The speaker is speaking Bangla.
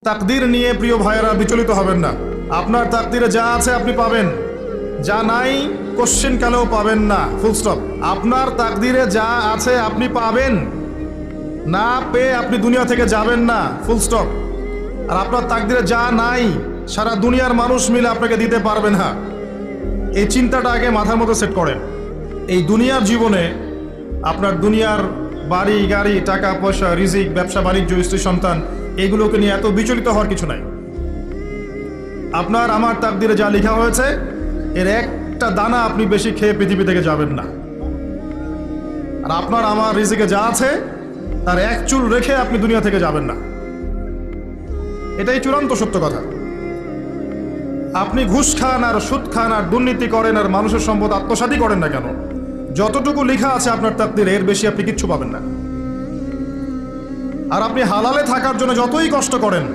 তাকদীর নিয়ে প্রিয় ভাইয়েরা বিচলিত হবেন না। আপনার তাকদীরে যা আছে আপনি পাবেন, যা নাই কোশ্চেন কালেও পাবেন না, ফুল স্টপ। আপনার তাকদীরে যা আছে আপনি পাবেন, না পেয়ে আপনি দুনিয়া থেকে যাবেন না, ফুল স্টপ। আর আপনার তাকদীরে যা নাই সারা দুনিয়ার মানুষ মিলে আপনাকে দিতে পারবে না। এই চিন্তাটা আগে মাথার মধ্যে সেট করেন। এই দুনিয়ার জীবনে আপনার দুনিয়ার বাড়ি গাড়ি, টাকা পয়সা, রিজিক, ব্যবসা বাণিজ্য, স্ত্রী সন্তান, এগুলোকে নিয়ে এত বিচলিত হওয়ার কিছু নাই। আপনার আমার তাকদীরে যা লেখা হয়েছে এর একটা দানা আপনি বেশি খেয়ে পৃথিবী থেকে যাবেন না। আর আপনার আমার রিজিকে যা আছে তার এক চুল রেখে আপনি দুনিয়া থেকে যাবেন না। এটাই চূড়ান্ত সত্য কথা। আপনি ঘুষ খান আর সুদ খান আর দুর্নীতি করেন আর মানুষের সম্পদ আত্মসাৎই করেন না কেন, যতটুকু লেখা আছে আপনার তাকদীরে এর বেশি আপনি কিচ্ছু পাবেন না। আর আপনি হালালে থাকার জন্য যতই কষ্ট করেন